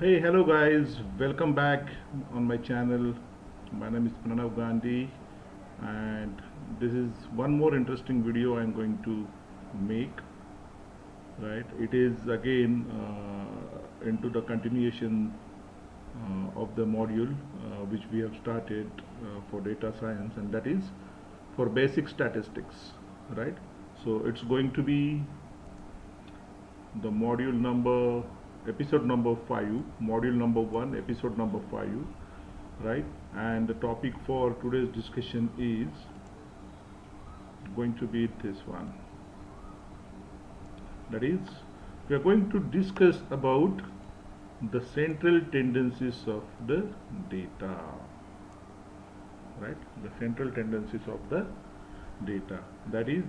Hey, hello guys, welcome back on my channel. My name is Pranav Gandhi, and this is one more interesting video I'm going to make. Right, it is again into the continuation of the module which we have started for data science, and that is for basic statistics. Right, so it's going to be the module number episode number 5, module number 1, episode number 5, right? And the topic for today's discussion is going to be this one, that is we are going to discuss about the central tendencies of the data, right? The central tendencies of the data, that is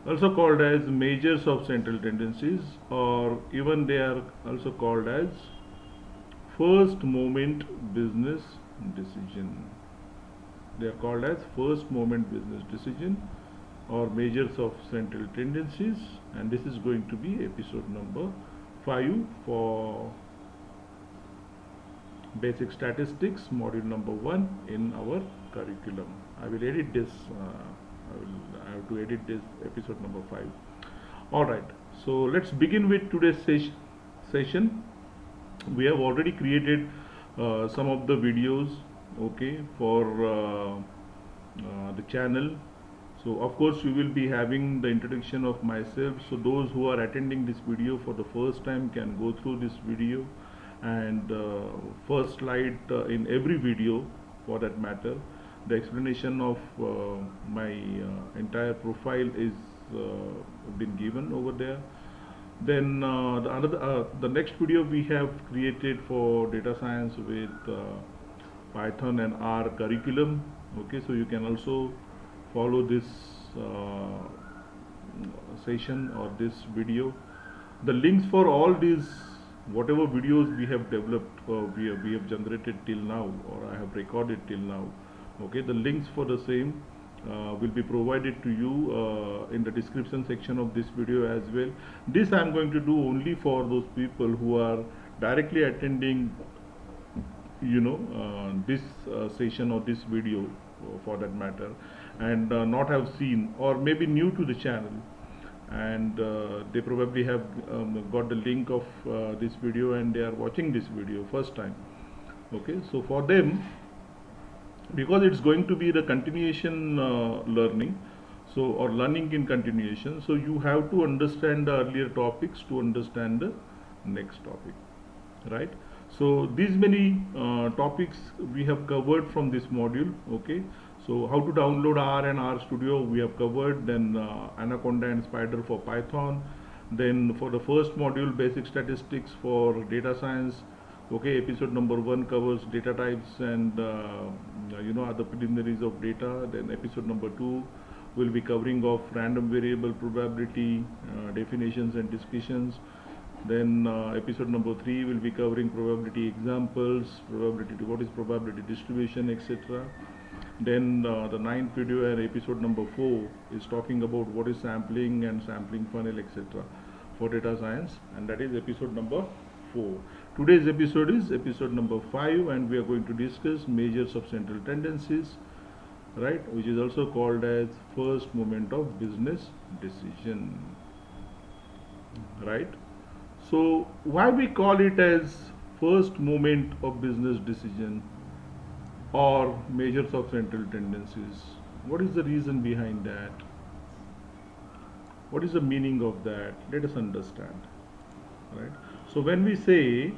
also called as measures of central tendencies, or even they are also called as first moment business decision. They are called as first moment business decision or measures of central tendencies, and this is going to be episode number 5 for basic statistics, module number 1 in our curriculum. I will edit this. I have to edit this episode number 5. All right. So let's begin with today's session. We have already created some of the videos, okay, for the channel. So of course you will be having the introduction of myself. So those who are attending this video for the first time can go through this video, and first slide in every video for that matter, the explanation of my entire profile is been given over there. Then the next video we have created for data science with Python and R curriculum. Okay, so you can also follow this session or this video. The links for all these whatever videos we have developed, we have generated till now, or I have recorded till now. Okay, the links for the same will be provided to you in the description section of this video as well. This I am going to do only for those people who are directly attending, this session or this video for that matter, and not have seen or maybe new to the channel, and they probably have got the link of this video and they are watching this video first time. Okay, so for them, because it's going to be the continuation learning, so or learning in continuation, so you have to understand the earlier topics to understand the next topic, right? So these many topics we have covered from this module. Okay, so how to download R and R Studio we have covered, then Anaconda and Spider for Python, then for the first module basic statistics for data science. Okay, episode number 1 covers data types and other preliminaries of data. Then episode number 2 will be covering of random variable probability definitions and discussions. Then episode number 3 will be covering probability examples, probability, what is probability distribution, etc. Then the ninth video and episode number 4 is talking about what is sampling and sampling funnel, etc. for data science, and that is episode number 4. Today's episode is episode number 5, and we are going to discuss measures of central tendencies, right, which is also called as first moment of business decision, right? So why we call it as first moment of business decision or measures of central tendencies? What is the reason behind that? What is the meaning of that? Let us understand, right? So when we say,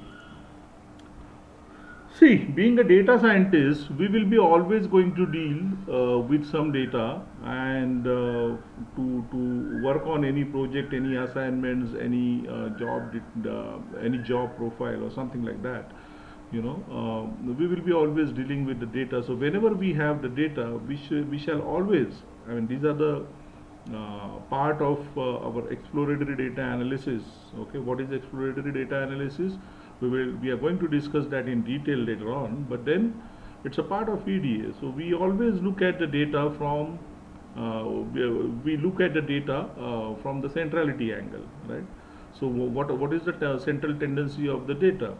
see, being a data scientist, we will be always going to deal with some data, and to work on any project, any assignments, any any job profile or something like that. We will be always dealing with the data. So whenever we have the data, we shall always. I mean, these are the part of our exploratory data analysis. Okay, what is exploratory data analysis? We are going to discuss that in detail later on, but then it's a part of EDA. So we always look at the data from we look at the data from the centrality angle, right? So what is the central tendency of the data?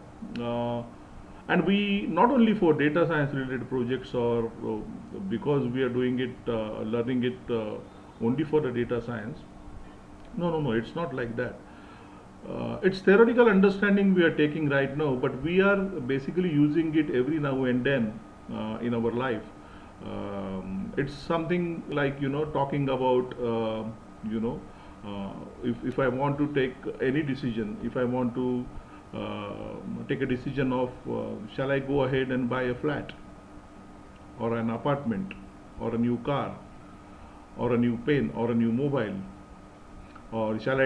And we not only for data science related projects, or because we are doing it, learning it only for the data science. No, it's not like that. It's theoretical understanding we are taking right now, but we are basically using it every now and then in our life. It's something like, talking about, you know, if I want to take any decision, if I want to take a decision of shall I go ahead and buy a flat or an apartment or a new car or a new pen or a new mobile, or shall I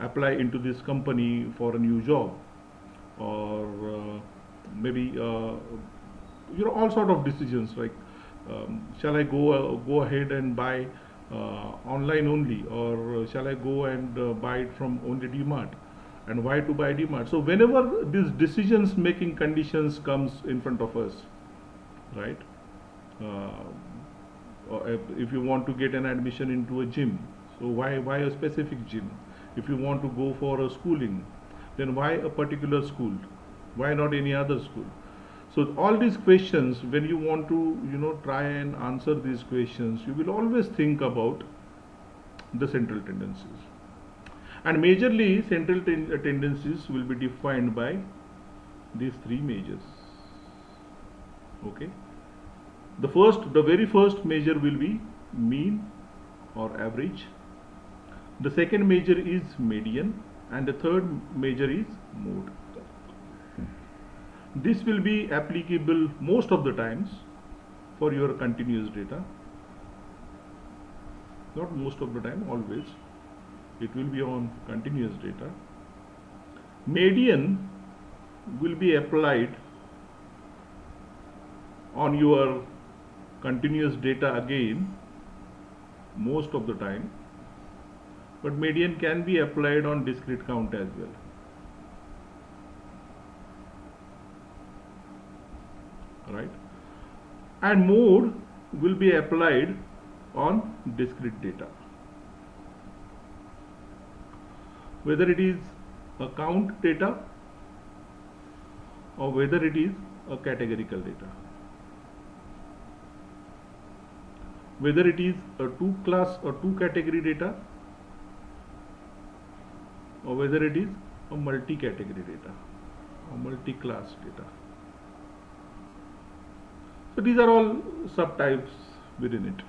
apply into this company for a new job, or maybe all sort of decisions like shall I go ahead and buy online only, or shall I go and buy it from only DMart, and why to buy DMart. So whenever these decisions making conditions comes in front of us, right? Or if you want to get an admission into a gym, so why a specific gym? If you want to go for a schooling, then why a particular school? Why not any other school? So all these questions, when you want to try and answer these questions, you will always think about the central tendencies. And majorly central tendencies will be defined by these three measures. Okay. The very first measure will be mean or average. The second measure is median, and the third measure is mode. This will be applicable most of the times for your continuous data. Not most of the time, always. It will be on continuous data. Median will be applied on your continuous data again most of the time, but median can be applied on discrete count as well. Right? And mode will be applied on discrete data, whether it is a count data or whether it is a categorical data, whether it is a two class or two category data, or whether it is a multi-category data or multi-class data. So these are all subtypes within it,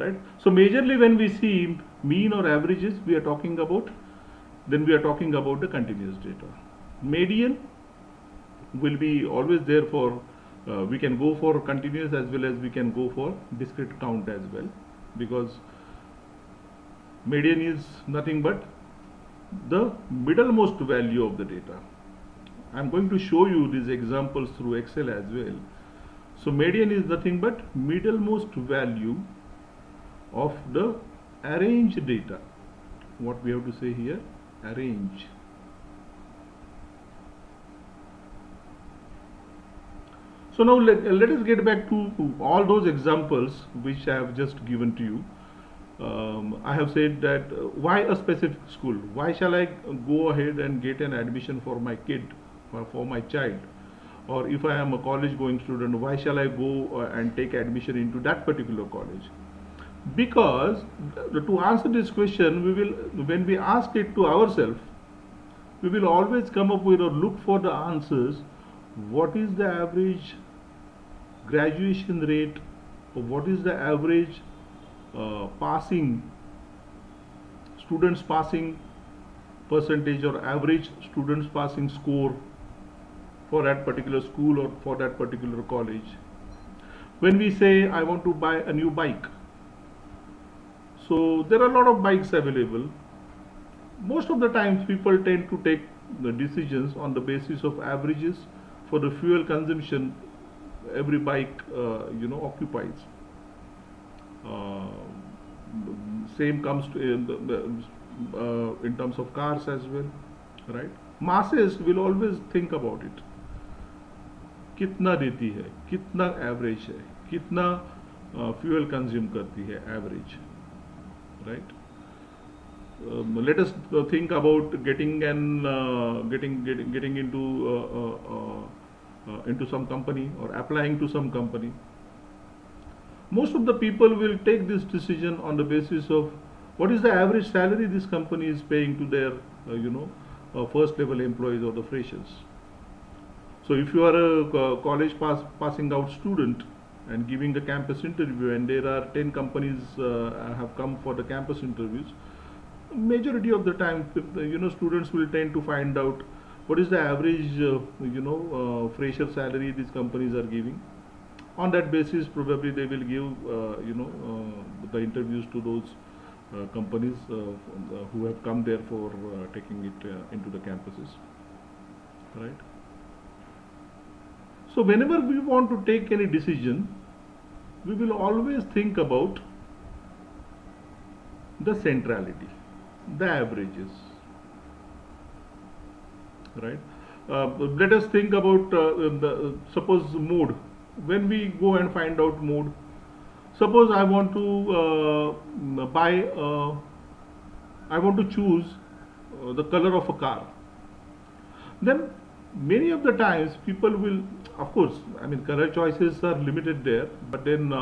right? So majorly when we see mean or averages, we are talking about the continuous data. Median will be always there for, we can go for continuous as well as we can go for discrete count as well, because median is nothing but the middlemost value of the data. I'm going to show you these examples through Excel as well. So median is nothing but middlemost value of the arranged data. What we have to say here, arrange. So now let us get back to all those examples which I have just given to you. I have said that why a specific school? Why shall I go ahead and get an admission for my kid, for my child? Or if I am a college going student, why shall I go and take admission into that particular college? Because to answer this question, when we ask it to ourselves, we will always come up with or look for the answers. What is the average graduation rate, or what is the average students passing percentage, or average students passing score for that particular school or for that particular college. When we say I want to buy a new bike, so there are a lot of bikes available. Most of the times people tend to take the decisions on the basis of averages for the fuel consumption every bike occupies. Same comes to in terms of cars as well, right? Masses will always think about it. कितना देती है, कितना average है, कितना fuel consume करती है average, right? let us think about getting into some company or applying to some company. Most of the people will take this decision on the basis of what is the average salary this company is paying to their first level employees or the freshers. So if you are a college passing out student and giving a campus interview, and there are 10 companies have come for the campus interviews, majority of the time students will tend to find out what is the average fresher salary these companies are giving. On that basis, probably they will give the interviews to those companies who have come there for taking it into the campuses, right? So whenever we want to take any decision, we will always think about the centrality, the averages, right? Let us think about suppose mode. When we go and find out mode, suppose I want to I want to choose the color of a car. Then many of the times people will, of course, I mean color choices are limited there, but then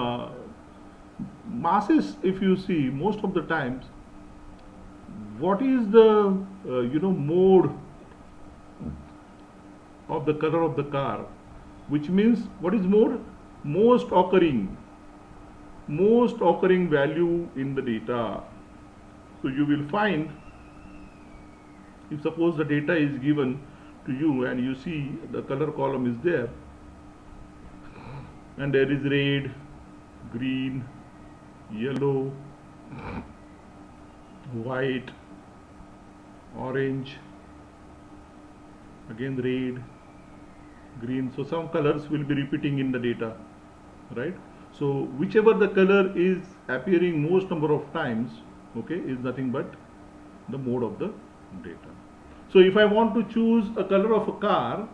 masses, if you see, most of the times, what is the mode of the color of the car, which means what is mode? Most occurring value in the data. So you will find, if suppose the data is given to you and you see the color column is there, and there is red, green, yellow, white, orange, again red, green. So some colors will be repeating in the data, right? So whichever the color is appearing most number of times, okay, is nothing but the mode of the data. So if I want to choose a color of a car,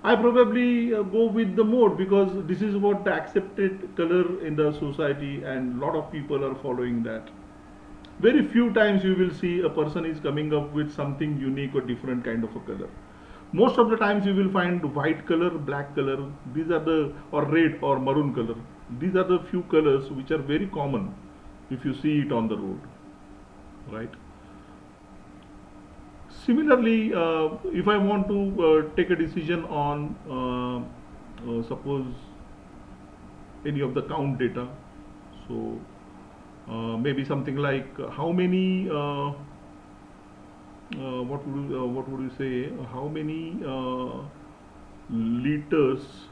I probably go with the mode, because this is what the accepted color in the society, and lot of people are following that. Very few times you will see a person is coming up with something unique or different kind of a color. Most of the times you will find white color, black color, these are the, or red or maroon color. These are the few colors which are very common if you see it on the road, right? Similarly, if I want to take a decision on suppose any of the count data, so maybe something like how many what would you say, how many liters,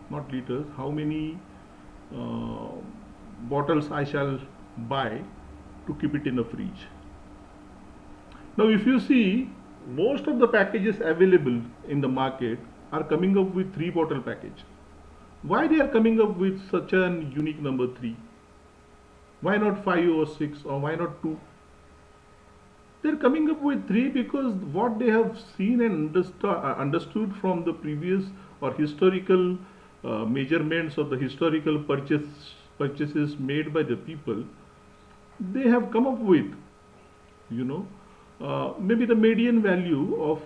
not liters, how many bottles I shall buy to keep it in a fridge. Now if you see, most of the packages available in the market are coming up with 3 bottle package. Why they are coming up with such an unique number 3? Why not 5 or 6, or why not 2? They are coming up with 3 because what they have seen and understood from the previous or historical measurements of the historical purchases made by the people, they have come up with, maybe the median value of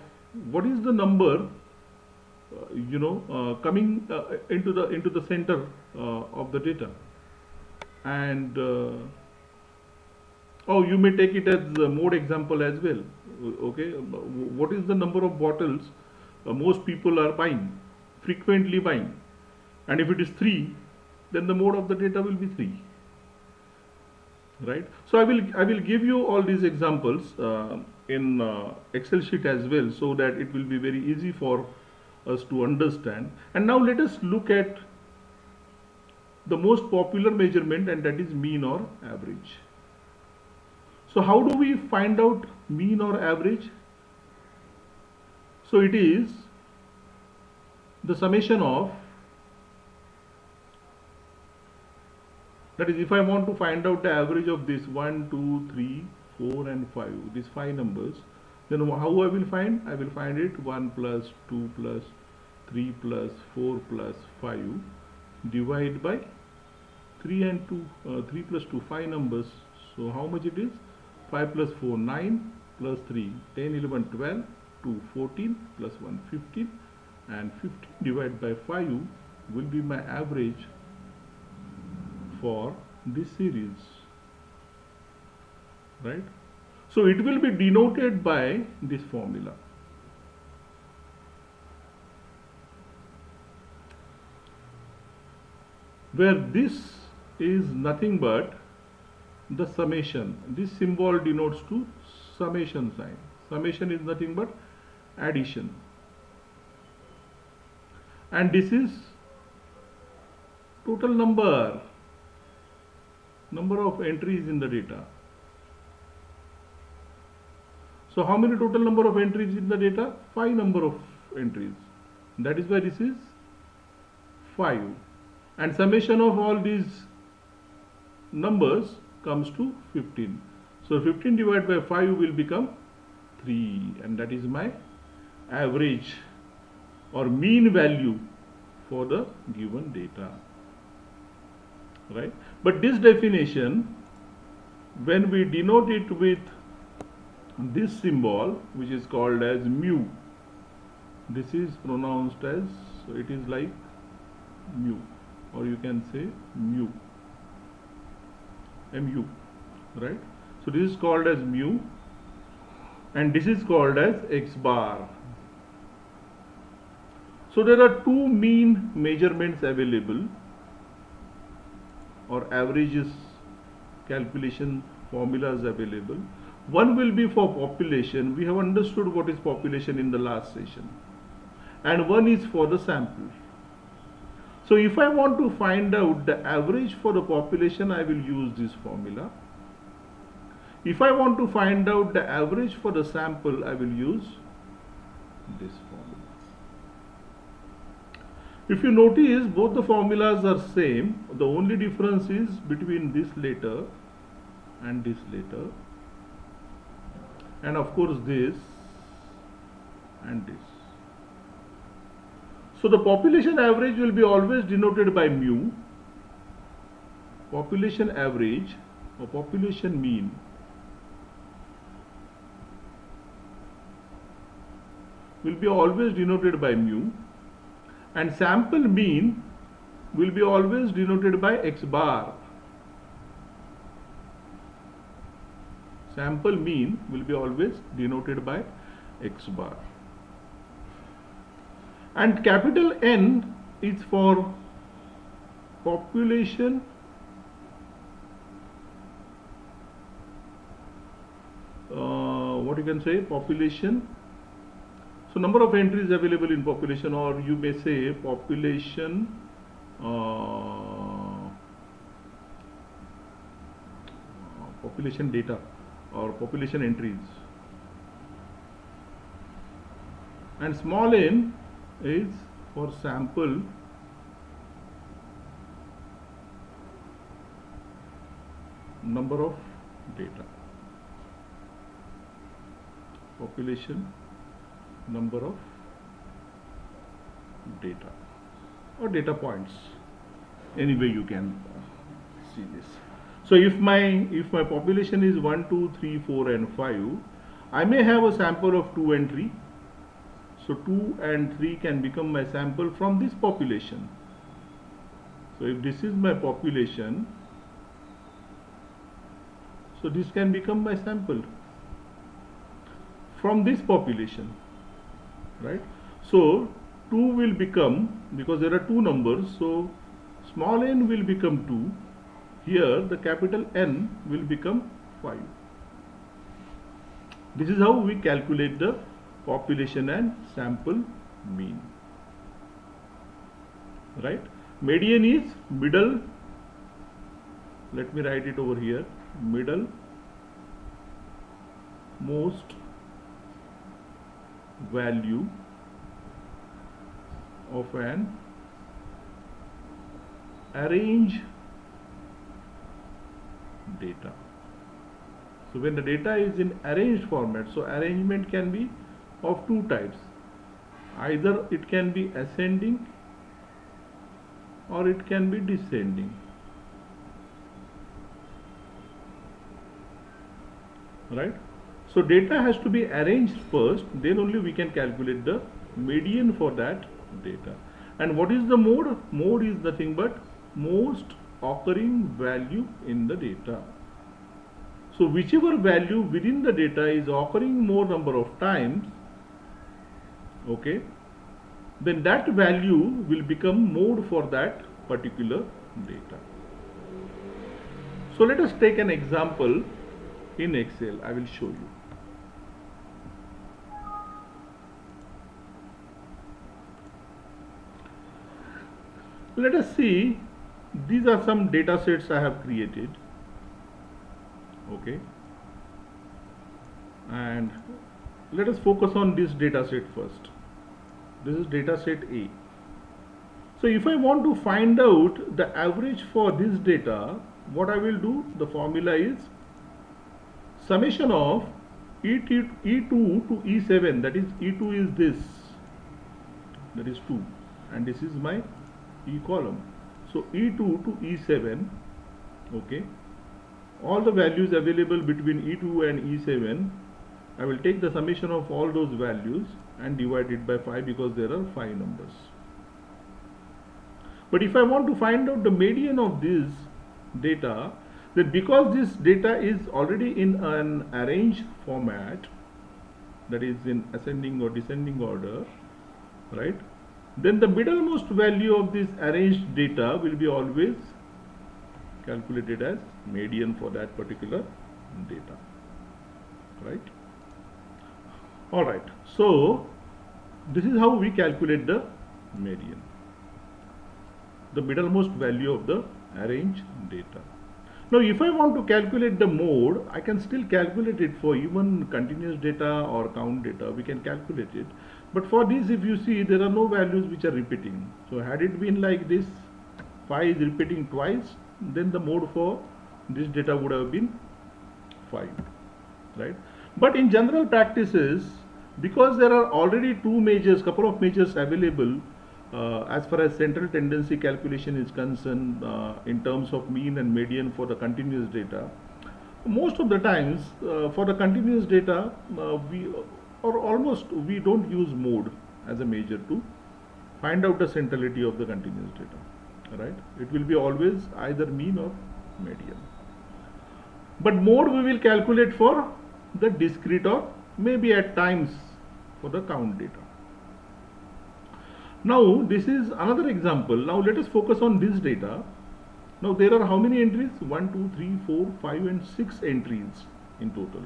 what is the number coming into the center of the data. And you may take it as the mode example as well. Okay, what is the number of bottles most people are buying, frequently buying, and if it is 3, then the mode of the data will be 3, right? So I will give you all these examples in Excel sheet as well, so that it will be very easy for us to understand. And now let us look at the most popular measurement, and that is mean or average. So how do we find out mean or average? So it is the summation of, that is, if I want to find out the average of this 1, 2, 3, 4 and 5, these 5 numbers, then how I will find? I will find it 1 plus 2 plus 3 plus 4 plus 5 divide by 3 and 2, 3 plus 2, 5 numbers. So how much it is? 5 plus 4 9 plus 3 10 11 12 2 14 plus 1 15 and 15 divided by 5 will be my average for this series, right? So it will be denoted by this formula. Where this is nothing but the summation. This symbol denotes to summation sign. Summation is nothing but addition. And this is total number of entries in the data. So how many total number of entries in the data? 5 number of entries. That is why this is 5. And summation of all these numbers comes to 15. So 15 divided by 5 will become 3, and that is my average or mean value for the given data, right? But this definition, when we denote it with this symbol, which is called as mu, this is pronounced as, so it is like mu, or you can say mu, mu, right? So this is called as mu, and this is called as x bar. So there are two mean measurements available, or averages calculation formulas available. One will be for population. We have understood what is population in the last session. And one is for the sample. So if I want to find out the average for the population, I will use this formula. If I want to find out the average for the sample, I will use this formula. If you notice, both the formulas are same. The only difference is between this letter and this letter, and of course this and this. So the population average will be always denoted by mu. Population average or population mean will be always denoted by mu, and sample mean will be always denoted by x bar. Sample mean will be always denoted by x bar. And capital N is for population what you can say, population. So number of entries available in population, or you may say population population data or population entries. And small n is for sample number of data. Population number of data or data points, any way you can see this. So if my population is 1 2 3 4 and 5, I may have a sample of 2 and 3. So 2 and 3 can become my sample from this population. So if this is my population, so this can become my sample from this population, right? So 2 will become, because there are two numbers, so small n will become 2. Here the capital N will become 5. This is how we calculate the population and sample mean, right? Median is middle, let me write it over here, middle most value of an arranged data. So when the data is in arranged format, so arrangement can be of two types. Either it can be ascending or it can be descending. right? So data has to be arranged first, then only we can calculate the median for that data. And what is the mode? Mode is nothing but most occurring value in the data. So whichever value within the data is occurring more number of times, okay, then that value will become mode for that particular data. So let us take an example in Excel. I will show you. Let us see, these are some data sets I have created, okay, and let us focus on this data set first. This is data set A. So if I want to find out the average for this data, what I will do, the formula is summation of E2 to E7, that is E2 is this, that is 2, and this is my E column. So E2 to E7, okay, all the values available between E2 and E7, I will take the summation of all those values and divide it by 5 because there are 5 numbers. But if I want to find out the median of this data, then because this data is already in an arranged format, that is in ascending or descending order, right, then the middlemost value of this arranged data will be always calculated as median for that particular data, right? All right, so this is how we calculate the median, the middlemost value of the arranged data. Now if I want to calculate the mode, I can still calculate it for even continuous data or count data, we can calculate it. But for this, if you see, there are no values which are repeating. So had it been like this, 5 is repeating twice, then the mode for this data would have been 5, right? But in general practices, because there are already couple of measures available as far as central tendency calculation is concerned in terms of mean and median for the continuous data, most of the times for the continuous data we don't use mode as a measure to find out the centrality of the continuous data, right? It will be always either mean or median. But mode we will calculate for the discrete or maybe at times for the count data. Now this is another example. Now let us focus on this data. Now there are how many entries? 1, 2, 3, 4, 5 and 6 entries in total.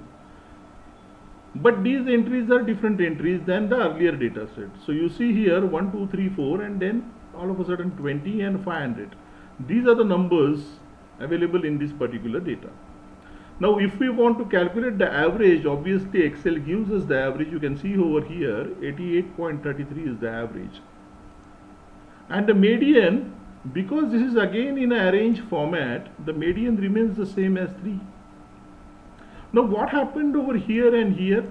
But these entries are different entries than the earlier data set. So you see here 1, 2, 3, 4 and then all of a sudden 20 and 500. These are the numbers available in this particular data. Now if we want to calculate the average, obviously Excel gives us the average. You can see over here 88.33 is the average. And the median, because this is again in an arranged format, the median remains the same as 3. Now what happened over here and here?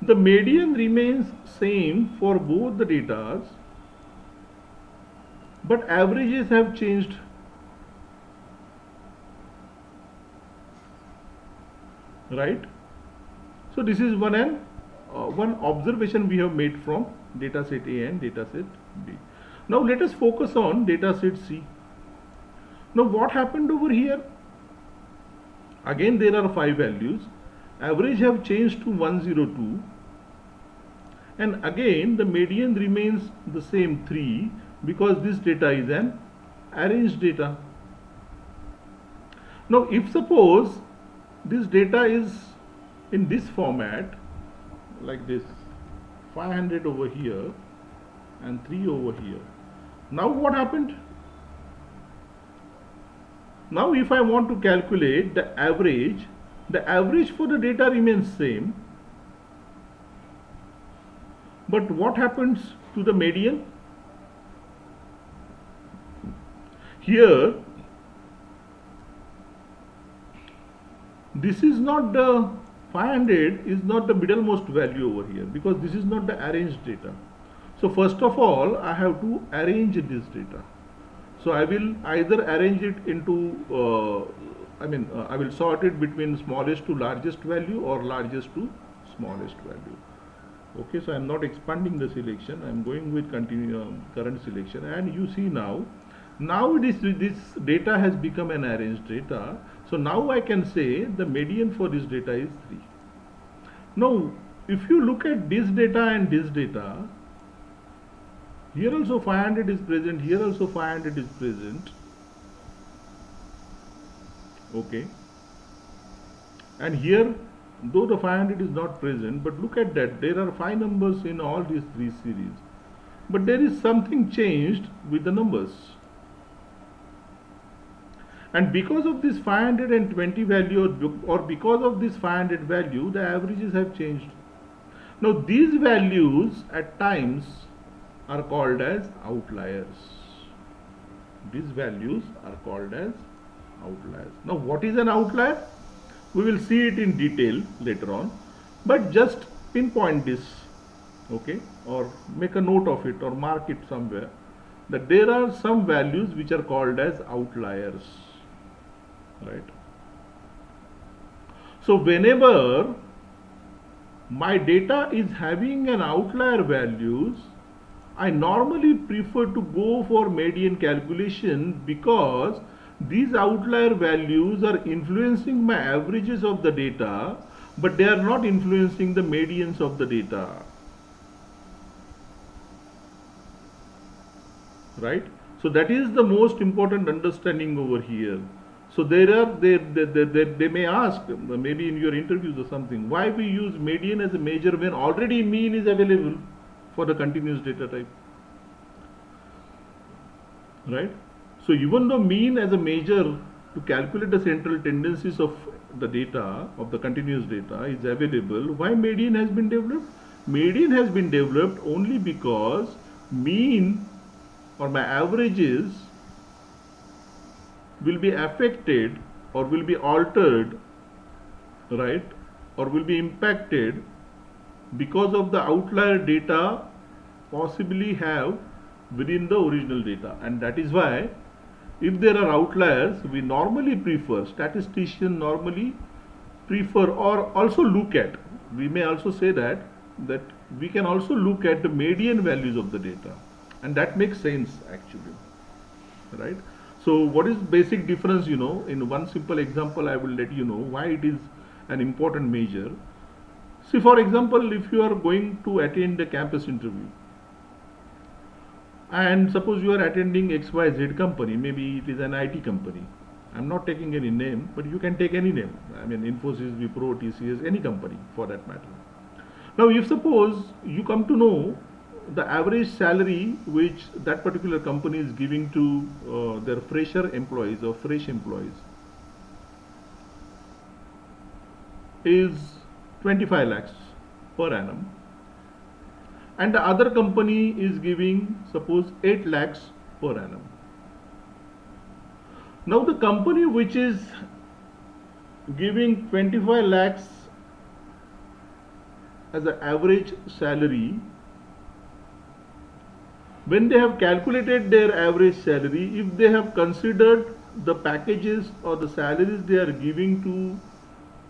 The median remains same for both the datas, but averages have changed. Right? So this is one observation we have made from data set A and data set B. Now let us focus on data set C. Now what happened over here? Again there are 5 values. Average have changed to 102 and again the median remains the same 3 because this data is an arranged data. Now if suppose this data is in this format like this, 500 over here and 3 over here. Now what happened? Now if I want to calculate the average for the data remains same, but what happens to the median? Here this is not the 500 is not the middlemost value over here because this is not the arranged data. So first of all I have to arrange this data. So I will either arrange it into I will sort it between smallest to largest value or largest to smallest value. Okay, so I am not expanding the selection, I am going with current selection, and you see now this data has become an arranged data. So now I can say the median for this data is 3. Now if you look at this data and this data, here also 500 is present, here also 500 is present. Okay, and here though the 500 is not present, but look at that, there are 5 numbers in all these 3 series, but there is something changed with the numbers, and because of this 520 value or because of this 500 value, the averages have changed. Now these values at times are called as outliers. These values are called as outliers. Now what is an outlier? We will see it in detail later on, but just pinpoint this, okay, or make a note of it or mark it somewhere, that there are some values which are called as outliers, right? So whenever my data is having an outlier values, I normally prefer to go for median calculation, because these outlier values are influencing my averages of the data, but they are not influencing the medians of the data, right? So that is the most important understanding over here. So they may ask, maybe in your interviews or something, why we use median as a measure when already mean is available for the continuous data type, right? So even though mean as a measure to calculate the central tendencies of the data, of the continuous data, is available, why median has been developed? Median has been developed only because mean or my averages will be affected or will be altered, right, or will be impacted because of the outlier data possibly have within the original data. And that is why if there are outliers, we normally prefer, statisticians normally prefer, or also look at, we may also say that we can also look at the median values of the data, and that makes sense actually, right? So what is basic difference, in one simple example I will let you know why it is an important measure. See, for example, if you are going to attend a campus interview, and suppose you are attending XYZ company, maybe it is an IT company, I'm not taking any name, but you can take any name, I mean Infosys, Wipro, TCS, any company for that matter. Now if suppose you come to know the average salary which that particular company is giving to their fresher employees or fresh employees is 25 lakhs per annum, and the other company is giving suppose 8 lakhs per annum. Now the company which is giving 25 lakhs as an average salary, when they have calculated their average salary, if they have considered the packages or the salaries they are giving to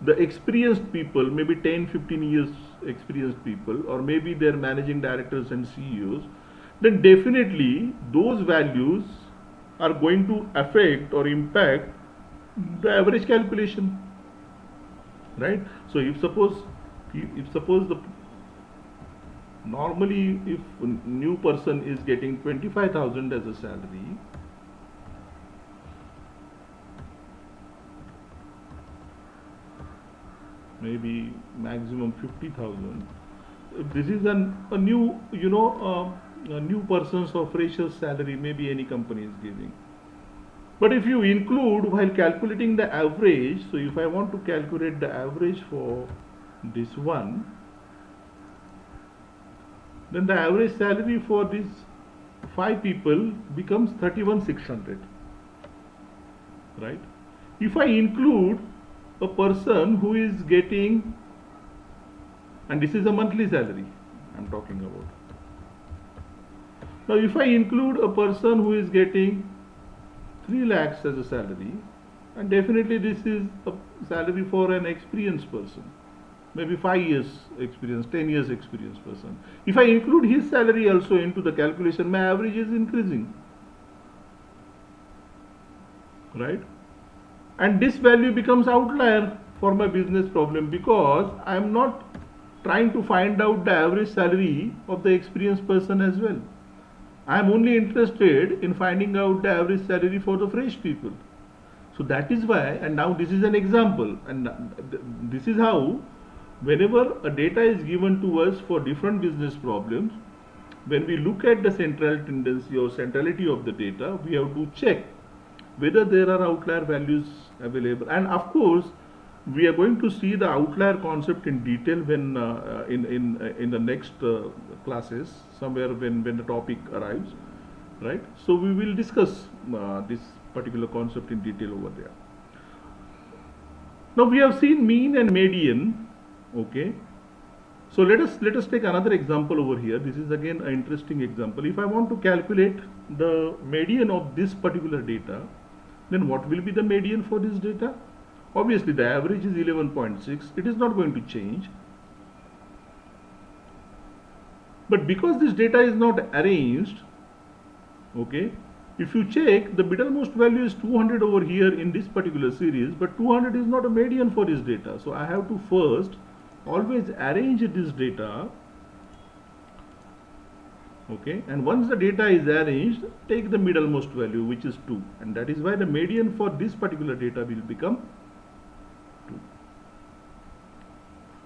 the experienced people, maybe 10-15 years experienced people, or maybe their managing directors and CEOs, then definitely those values are going to affect or impact the average calculation, right? So if suppose the normally if a new person is getting 25,000 as a salary, maybe maximum 50,000. This is a new, a new person's or fresher's salary, maybe any company is giving. But if you include while calculating the average, so if I want to calculate the average for this one, then the average salary for these 5 people becomes 31,600, right? If I include a person who is getting, and this is a monthly salary I'm talking about. Now if I include a person who is getting 3 lakhs as a salary, and definitely this is a salary for an experienced person, maybe 5 years experience, 10 years experienced person. If I include his salary also into the calculation, my average is increasing, right? And this value becomes outlier for my business problem, because I am not trying to find out the average salary of the experienced person as well. I am only interested in finding out the average salary for the fresh people. So that is why, and now this is an example, and this is how, whenever a data is given to us for different business problems, when we look at the central tendency or centrality of the data, we have to check whether there are outlier values available. And of course, we are going to see the outlier concept in detail when in the next classes, somewhere when the topic arrives, right? So we will discuss this particular concept in detail over there. Now we have seen mean and median, okay? So let us take another example over here. This is again an interesting example. If I want to calculate the median of this particular data, then what will be the median for this data? Obviously the average is 11.6. It is not going to change. But because this data is not arranged, okay, if you check, the middlemost value is 200 over here in this particular series, but 200 is not a median for this data. So I have to first always arrange this data, okay, and once the data is arranged, take the middlemost value, which is 2, and that is why the median for this particular data will become 2.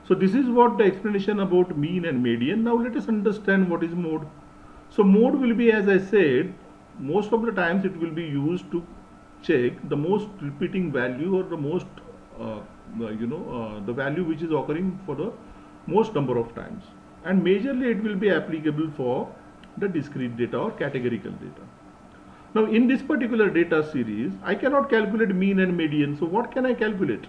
So this is what the explanation about mean and median. Now let us understand what is mode. So mode will be, as I said, most of the times it will be used to check the most repeating value, or the most the value which is occurring for the most number of times, and majorly it will be applicable for the discrete data or categorical data. Now in this particular data series, I cannot calculate mean and median. So what can I calculate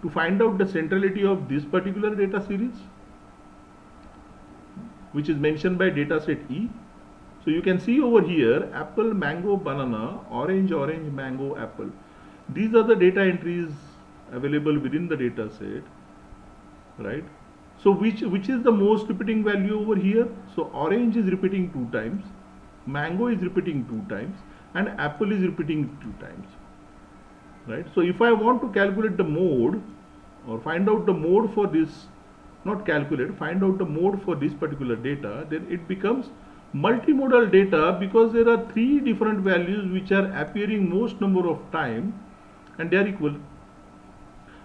to find out the centrality of this particular data series, which is mentioned by data set E? So you can see over here, apple, mango, banana, orange, orange, mango, apple. These are the data entries available within the data set, right? So which is the most repeating value over here? So orange is repeating 2 times, mango is repeating 2 times, and apple is repeating 2 times, right? So if I want to calculate the mode, or find out the mode for this, not calculate, find out the mode for this particular data, then it becomes multimodal data, because there are 3 different values which are appearing most number of time, and they are equal.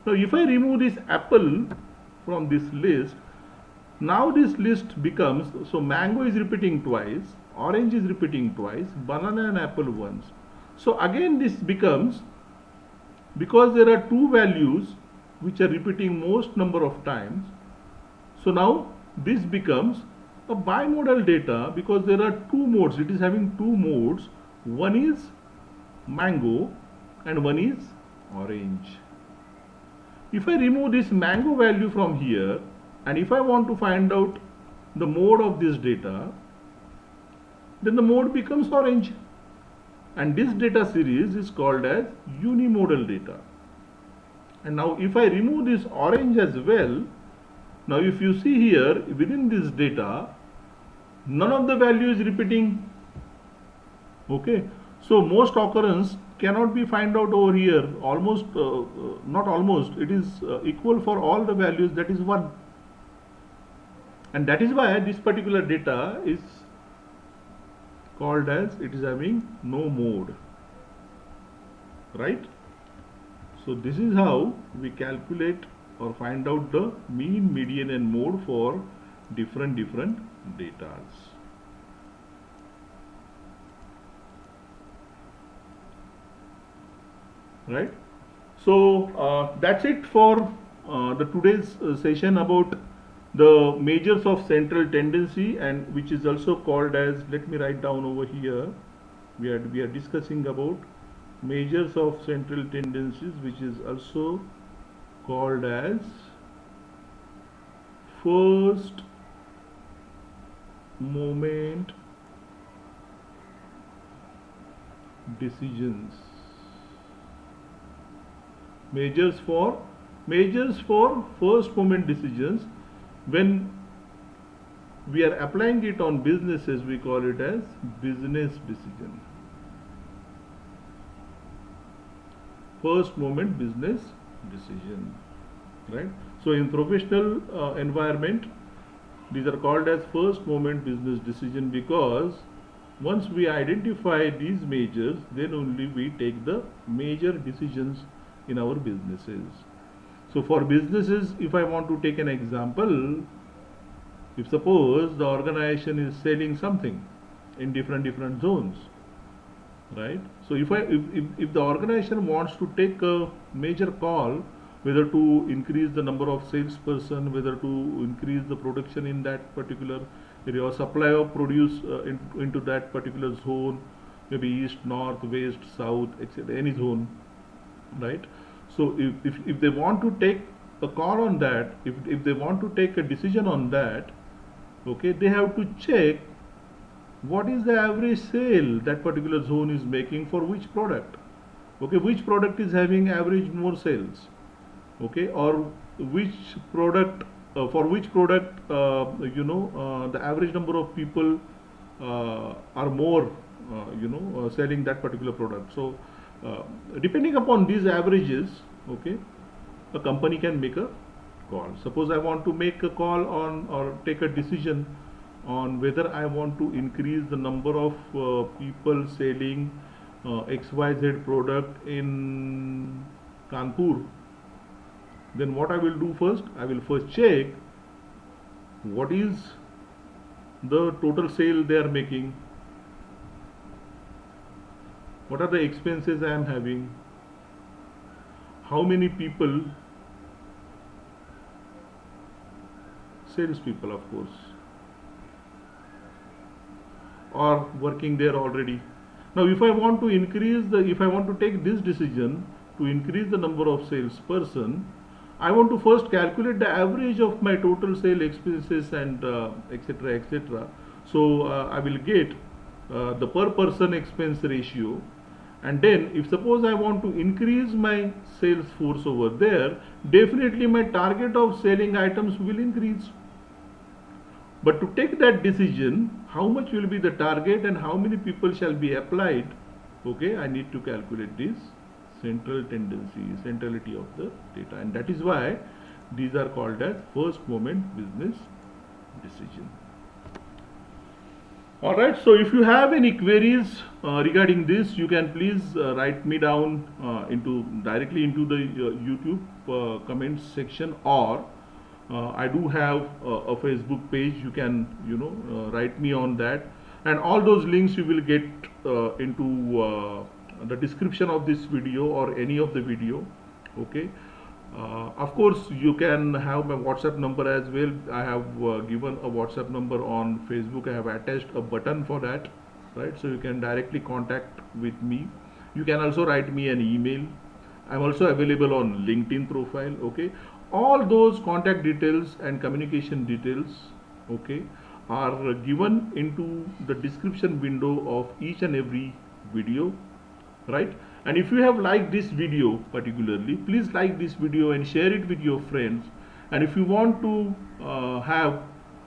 Now if I remove this apple from this list, now this list becomes, so mango is repeating twice, orange is repeating twice, banana and apple once. So again this becomes, because there are 2 values which are repeating most number of times, so now this becomes a bimodal data, because there are 2 modes. It is having 2 modes. One is mango and one is orange. If I remove this mango value from here, and if I want to find out the mode of this data, then the mode becomes orange, and this data series is called as unimodal data. And now if I remove this orange as well, now if you see here, within this data, none of the value is repeating, okay? So most occurrence cannot be found out over here, almost, not almost, it is equal for all the values, that is 1. And that is why this particular data is called as, it is having no mode, right? So this is how we calculate or find out the mean, median and mode for different datas. Right? So that's it for the today's session about the measures of central tendency, and which is also called as, let me write down over here, we are discussing about measures of central tendencies, which is also called as first moment decisions. Measures for first moment decisions. When we are applying it on businesses, we call it as business decision. First moment business decision, right? So in professional environment, these are called as first moment business decision, because once we identify these measures, then only we take the major decisions in our businesses. So for businesses, if I want to take an example, if suppose the organization is selling something in different zones, right? So if the organization wants to take a major call whether to increase the number of salesperson, whether to increase the production in that particular area, or supply of produce into that particular zone, maybe east, north, west, south, etc., any zone, right? So if they want to take a call on that, if they want to take a decision on that, okay, they have to check what is the average sale that particular zone is making for which product, okay, which product is having average more sales, okay, or which product for which product the average number of people are more selling that particular product. So depending upon these averages, okay, a company can make a call. Suppose I want to make a call on or take a decision on whether I want to increase the number of people selling XYZ product in Kanpur, then what I will do first, I will first check what is the total sale they are making, what are the expenses I am having, how many people, salespeople of course, are working there already. Now if I want to take this decision to increase the number of salesperson, I want to first calculate the average of my total sale expenses and etc., etc. So I will get the per person expense ratio, and then if suppose I want to increase my sales force over there, definitely my target of selling items will increase. But to take that decision, how much will be the target and how many people shall be applied, okay, I need to calculate this central tendency, centrality of the data, and that is why these are called as first moment business decision. Alright, so if you have any queries regarding this, you can please write me down directly into the YouTube comments section, or I do have a Facebook page. You can write me on that, and all those links you will get into the description of this video or any of the video, okay. Of course you can have my WhatsApp number as well. I have given a WhatsApp number on Facebook. I have attached a button for that, right? So you can directly contact with me. You can also write me an email. I'm also available on LinkedIn profile, okay. All those contact details and communication details, okay, are given into the description window of each and every video, right? And if you have liked this video particularly, please like this video and share it with your friends. And if you want to have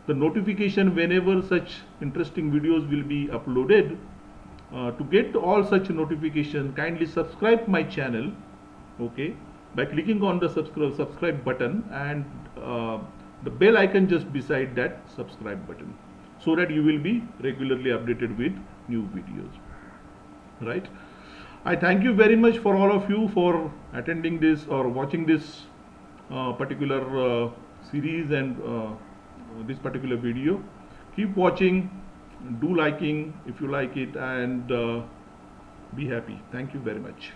the notification whenever such interesting videos will be uploaded, to get all such notification, kindly subscribe my channel, okay, by clicking on the subscribe button and the bell icon just beside that subscribe button, so that you will be regularly updated with new videos, right? I thank you very much for all of you for attending this or watching this particular series and this particular video. Keep watching, do liking if you like it, and be happy. Thank you very much.